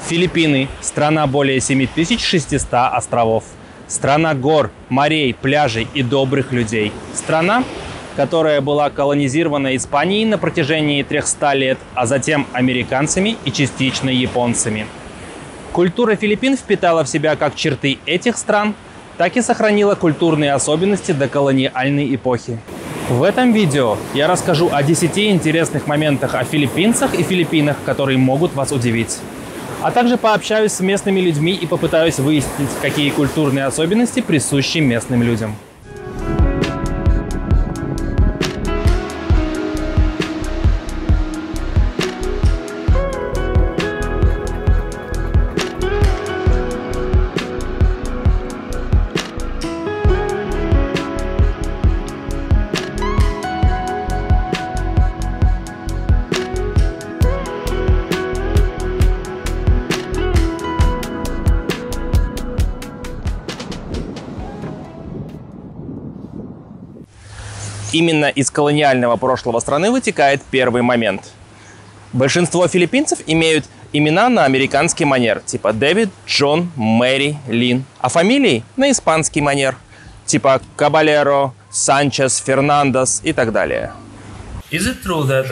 Филиппины – страна более 7600 островов. Страна гор, морей, пляжей и добрых людей. Страна, которая была колонизирована Испанией на протяжении 300 лет, а затем американцами и частично японцами. Культура Филиппин впитала в себя как черты этих стран, так и сохранила культурные особенности до колониальной эпохи. В этом видео я расскажу о 10 интересных моментах о филиппинцах и Филиппинах, которые могут вас удивить. А также пообщаюсь с местными людьми и попытаюсь выяснить, какие культурные особенности присущи местным людям. Именно из колониального прошлого страны вытекает первый момент. Большинство филиппинцев имеют имена на американский манер, типа Дэвид, Джон, Мэри, Лин, а фамилии на испанский манер, типа Кабалеро, Санчес, Фернандес и так далее. Is it true that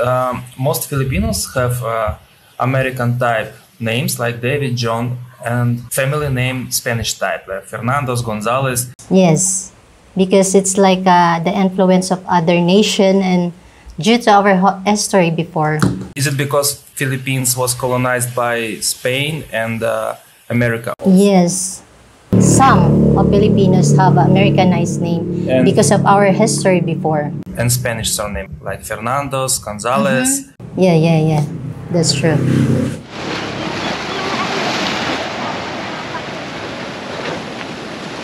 most Filipinos have American type names like David, John, and family name Spanish type like Fernandez, Gonzalez? Yes, because it's like the influence of other nation and due to our history before. Is it because Philippines was colonized by Spain and America? Yes, some of Filipinos have Americanized name And- because of our history before. And Spanish surname like Fernandez, Gonzalez. Yeah, that's true.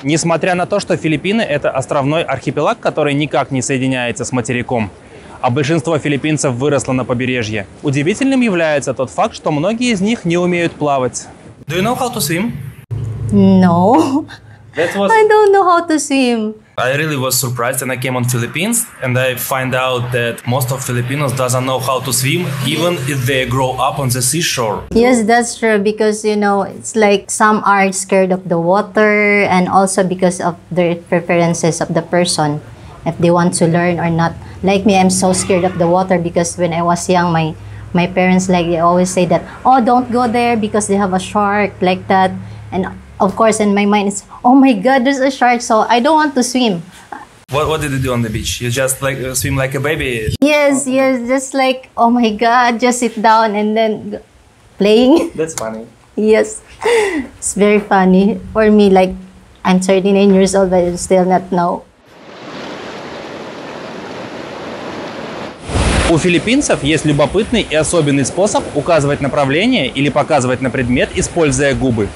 Несмотря на то, что Филиппины – это островной архипелаг, который никак не соединяется с материком, а большинство филиппинцев выросло на побережье, удивительным является тот факт, что многие из них не умеют плавать. Do you know how to swim? No, That was. I don't know how to swim. I really was surprised when I came on Philippines and I find out that most of Filipinos doesn't know how to swim even if they grow up on the seashore. Yes, that's true because it's like some are scared of the water and also because of the preferences of the person if they want to learn or not. Like me, I'm so scared of the water because when I was young, my parents they always say that, oh, don't go there because they have a shark like that. And of course, in my mind, it's, oh my God, there's a shark, so I don't want to swim. What did you do on the beach? You just swim like a baby? Yes, just like, oh my God, just sit down and then playing. That's funny. Yes, it's very funny. For me, like, I'm 39 years old, but I still not know. У филиппинцев есть любопытный и особенный способ указывать направление или показывать на предмет, используя губы.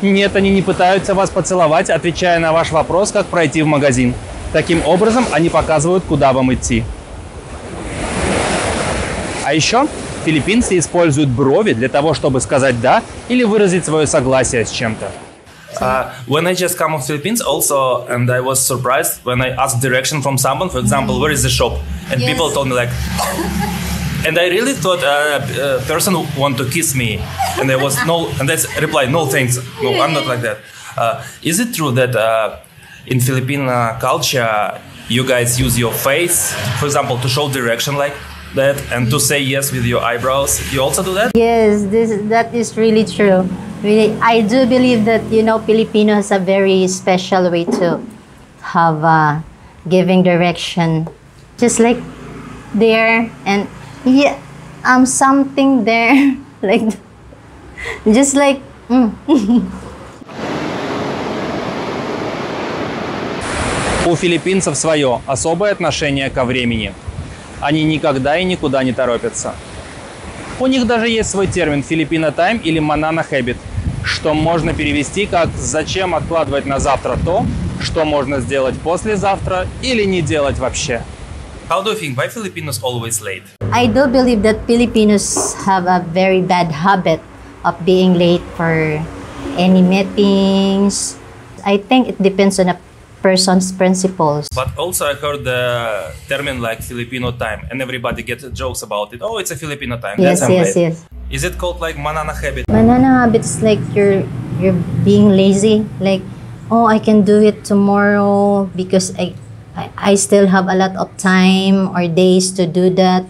Нет, они не пытаются вас поцеловать, отвечая на ваш вопрос, как пройти в магазин. Таким образом, они показывают, куда вам идти. А еще филиппинцы используют брови для того, чтобы сказать «да» или выразить свое согласие с чем-то. When I just come to Philippines also, and I was surprised when I asked direction from someone, for example, where is the shop? And Yes. people told me like, and I really thought a person want to kiss me. And there was no, and that's reply, no thanks. No, I'm not like that. Is it true that in Philippine culture, you guys use your face, for example, to show direction like that and to say yes with your eyebrows? You also do that? Yes, that is really true. Really, I do believe that, Filipino has a very special way to have giving direction. Just like there and yeah, something there. Like, just like, У филиппинцев свое особое отношение ко времени. Они никогда и никуда не торопятся. У них даже есть свой термин «Filipino time» или «Manana habit», что можно перевести как «зачем откладывать на завтра то, что можно сделать послезавтра или не делать вообще». How do you think? Why Filipinos always late? I do believe that Filipinos have a very bad habit of being late for any meetings. I think it depends on the person's principles. But also I heard the term like Filipino time, and everybody gets jokes about it. Oh, it's a Filipino time. Yes, That's yes, unpaid. yes. Is it called like manana habit? Banana habits like you're being lazy. Like, oh, I can do it tomorrow because I still have a lot of time or days to do that.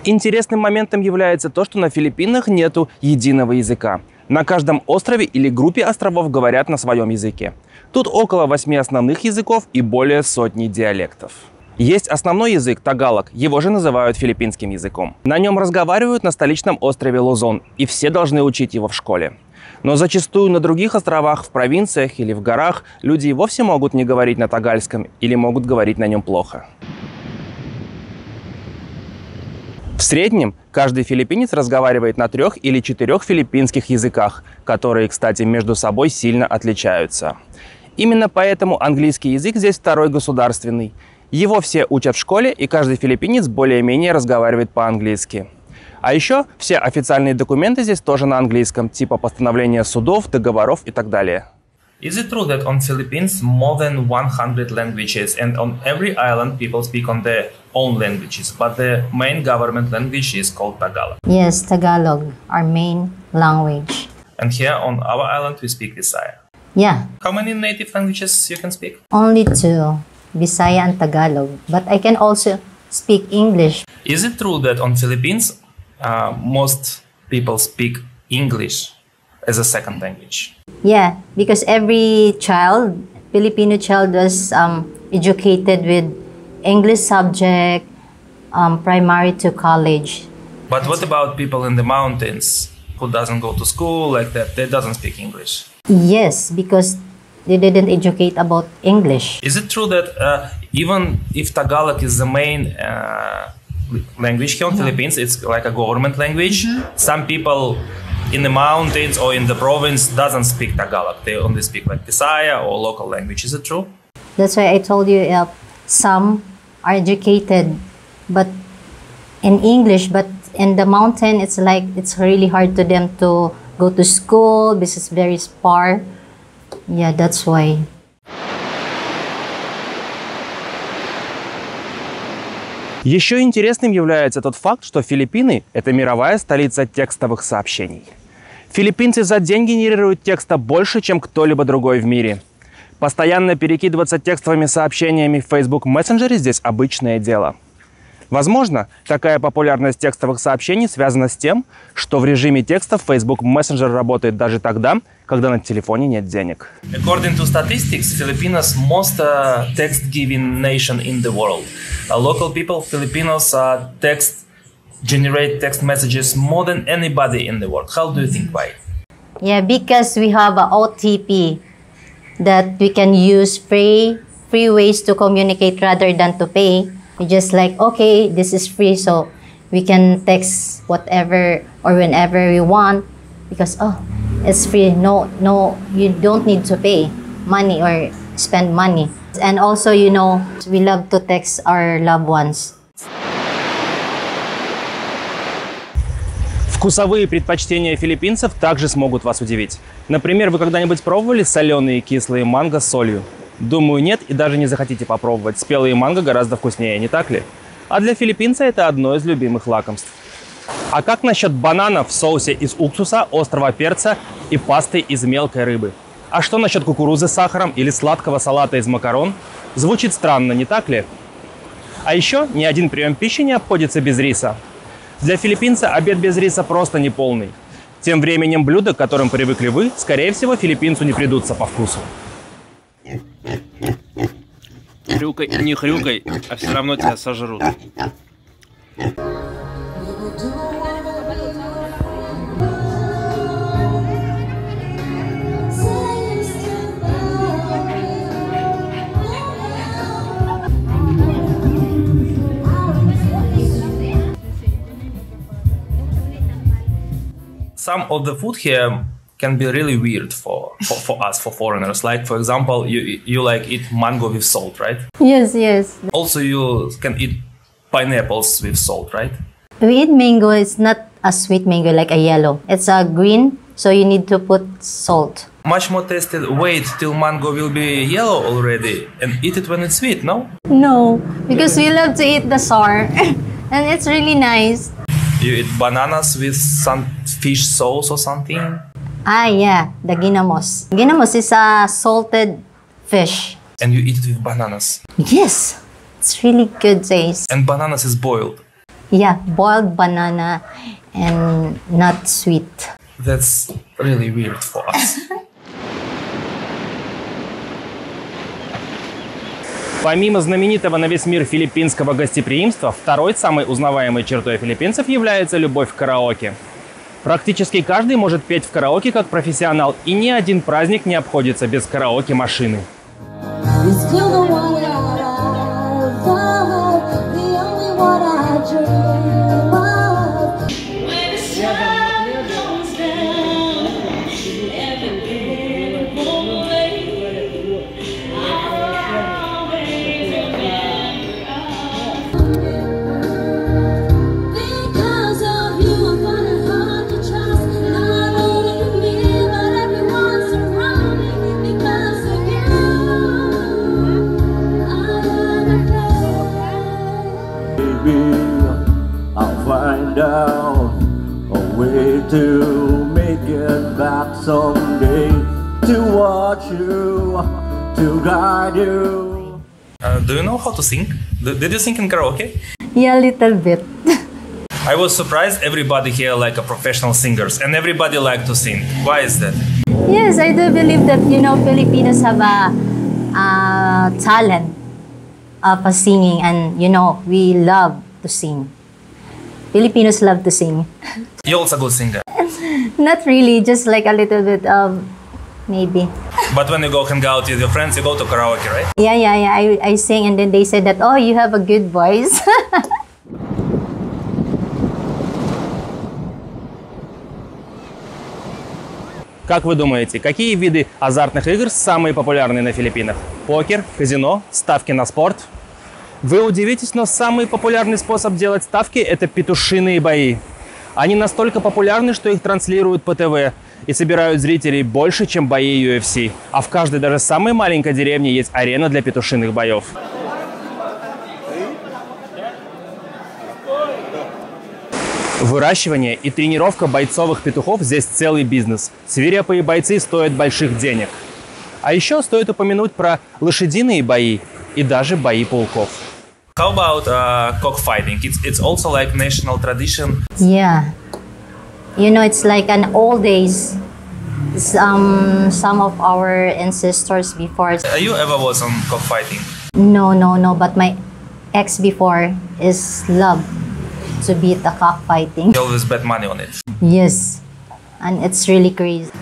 Интересным моментом является то, что на Филиппинах нету единого языка. На каждом острове или группе островов говорят на своем языке. Тут около 8 основных языков и более сотни диалектов. Есть основной язык тагалог, его же называют филиппинским языком. На нем разговаривают на столичном острове Лузон, и все должны учить его в школе. Но зачастую на других островах, в провинциях или в горах люди и вовсе могут не говорить на тагальском или могут говорить на нем плохо. В среднем каждый филиппинец разговаривает на 3 или 4 филиппинских языках, которые, кстати, между собой сильно отличаются. Именно поэтому английский язык здесь второй государственный. Его все учат в школе, и каждый филиппинец более-менее разговаривает по-английски. А еще все официальные документы здесь тоже на английском, типа постановления судов, договоров и так далее. Is it true that on Philippines more than 100 languages, and on every island people speak on their own languages, but the main government language is called Tagalog? Yes, Tagalog, our main language. And here on our island we speak Visaya. Yeah, How many native languages you can speak? only 2, Bisaya and Tagalog. But I can also speak English. Is it true that on Philippines most people speak English as a second language? Yeah, because every child, Filipino child, was educated with English subject, primary to college. But what about people in the mountains who doesn't go to school like that? They doesn't speak English. Yes, because they didn't educate about English. Is it true that even if Tagalog is the main language here in Philippines, it's like a government language, some people in the mountains or in the province doesn't speak Tagalog. They only speak like Visaya or local language. Is it true? That's why I told you some are educated but in English, but in the mountain it's like it's really hard to them to go to school because it's very far. Yeah, that's why. Еще интересным является тот факт, что Филиппины – это мировая столица текстовых сообщений. Филиппинцы за день генерируют текста больше, чем кто-либо другой в мире. Постоянно перекидываться текстовыми сообщениями в Facebook Messenger здесь обычное дело. Возможно, такая популярность текстовых сообщений связана с тем, что в режиме текста Facebook Messenger работает даже тогда, когда на телефоне нет денег. According to statistics, Filipinos most text-giving nation in the world. Local people, Filipinos, generate text messages more than anybody in the world. How do you think why? Yeah, because we have a OTP that we can use free ways to communicate rather than to pay. We just like, okay, this is free, so we can text whatever or whenever we want because, oh, it's free. No, you don't need to pay money or spend money. And also, you know, we love to text our loved ones. Вкусовые предпочтения филиппинцев также смогут вас удивить. Например, вы когда-нибудь пробовали соленые и кислые манго с солью? Думаю, нет, и даже не захотите попробовать. Спелые манго гораздо вкуснее, не так ли? А для филиппинца это одно из любимых лакомств. А как насчет бананов в соусе из уксуса, острого перца и пасты из мелкой рыбы? А что насчет кукурузы с сахаром или сладкого салата из макарон? Звучит странно, не так ли? А еще ни один прием пищи не обходится без риса. Для филиппинца обед без риса просто неполный. Тем временем блюда, к которым привыкли вы, скорее всего, филиппинцу не придутся по вкусу. Хрюкай, не хрюкай, а все равно тебя сожрут. Some of the food here can be really weird for us, for foreigners. Like, for example, you like eat mango with salt, right? Yes, yes. Also, you can eat pineapples with salt, right? We eat mango. It's not a sweet mango, like a yellow. It's a green, so you need to put salt. Much more tasty. Wait till mango will be yellow already and eat it when it's sweet, no? No, because we love to eat the sour. And it's really nice. You eat bananas with some fish sauce or something? Ah, yeah, the ginamos. Ginamos is a salted fish. And you eat it with bananas. Yes, it's really good taste. And bananas is boiled. Yeah, boiled banana and not sweet. That's really weird for us. Помимо знаменитого на весь мир филиппинского гостеприимства, второй самой узнаваемой чертой филиппинцев является любовь к караоке. Практически каждый может петь в караоке как профессионал, и ни один праздник не обходится без караоке-машины. Out a way to make it back someday, to watch you, to guide you. Do you know how to sing? Did you sing in karaoke? Yeah, a little bit. I was surprised everybody here like a professional singers and everybody like to sing. Why is that? Yes, I do believe that, Filipinos have a talent of singing, and, we love to sing. Filipinos love to sing. You're also a good singer. Not really, just like a little bit of maybe. But when you go hang out with your friends, you go to karaoke, right? Yeah. I sing, and then they said that, oh, you have a good voice. Как вы думаете, какие виды азартных игр самые популярные на Филиппинах? Покер, казино, ставки на спорт? Вы удивитесь, но самый популярный способ делать ставки – это петушиные бои. Они настолько популярны, что их транслируют по ТВ и собирают зрителей больше, чем бои UFC. А в каждой, даже самой маленькой деревне, есть арена для петушиных боев. Выращивание и тренировка бойцовых петухов здесь целый бизнес. Свирепые бойцы стоят больших денег. А еще стоит упомянуть про лошадиные бои и даже бои пауков. How about cockfighting? It's also like national tradition. Yeah. It's like an old days. Some of our ancestors before. You ever was on cockfighting? No. But my ex before is love to beat the cockfighting. You always bet money on it. Yes. And it's really crazy.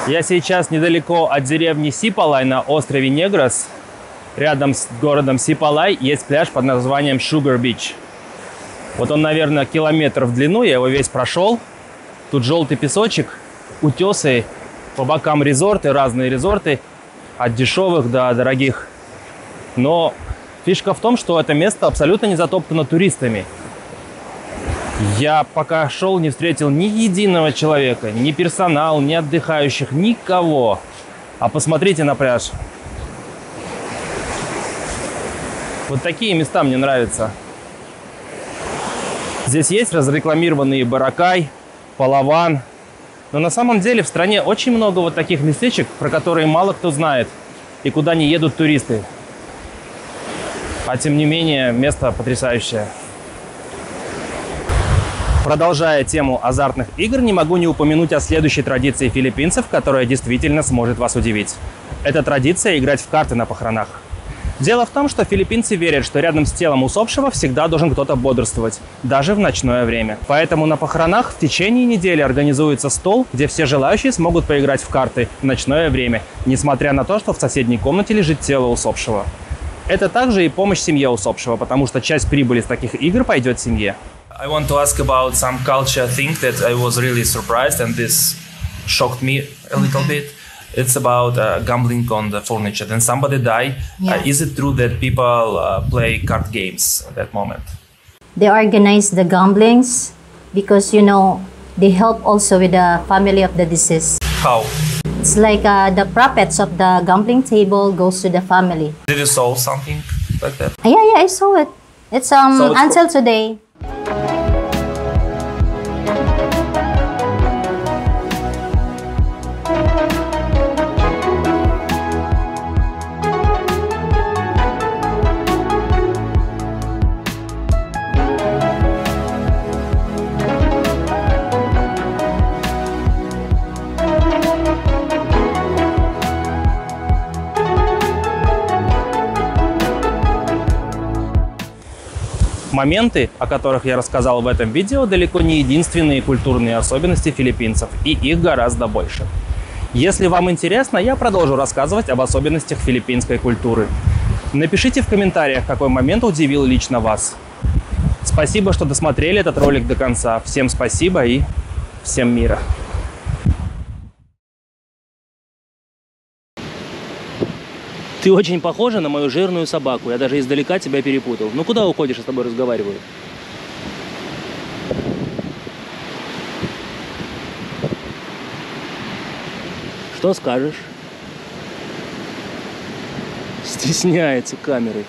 Я сейчас недалеко от деревни Сипалай на острове Негрос. Рядом с городом Сипалай есть пляж под названием Sugar Beach. Вот он, наверное, километр в длину, я его весь прошел. Тут желтый песочек, утесы, по бокам резорты, разные резорты, от дешевых до дорогих. Но фишка в том, что это место абсолютно не затоптано туристами. Я пока шел, не встретил ни единого человека, ни персонал, ни отдыхающих, никого. А посмотрите на пляж. Вот такие места мне нравятся. Здесь есть разрекламированные Боракай, Палаван. Но на самом деле в стране очень много вот таких местечек, про которые мало кто знает и куда не едут туристы. А тем не менее, место потрясающее. Продолжая тему азартных игр, не могу не упомянуть о следующей традиции филиппинцев, которая действительно сможет вас удивить. Это традиция играть в карты на похоронах. Дело в том, что филиппинцы верят, что рядом с телом усопшего всегда должен кто-то бодрствовать, даже в ночное время. Поэтому на похоронах в течение недели организуется стол, где все желающие смогут поиграть в карты в ночное время, несмотря на то, что в соседней комнате лежит тело усопшего. Это также и помощь семье усопшего, потому что часть прибыли с таких игр пойдет семье. I want to ask about some culture thing that I was really surprised, and this shocked me a little bit. It's about gambling on the furniture. Then somebody died. Yeah. Is it true that people play card games at that moment? they organize the gamblings because, you know, they help also with the family of the deceased. How? It's like the profits of the gambling table goes to the family. Did you solve something like that? Yeah, I saw it. It's So it's until today. Моменты, о которых я рассказал в этом видео, далеко не единственные культурные особенности филиппинцев, и их гораздо больше. Если вам интересно, я продолжу рассказывать об особенностях филиппинской культуры. Напишите в комментариях, какой момент удивил лично вас. Спасибо, что досмотрели этот ролик до конца. Всем спасибо и всем мира. Ты очень похожа на мою жирную собаку. Я даже издалека тебя перепутал. Ну куда уходишь, я с тобой разговариваю? Что скажешь? Стесняется камеры.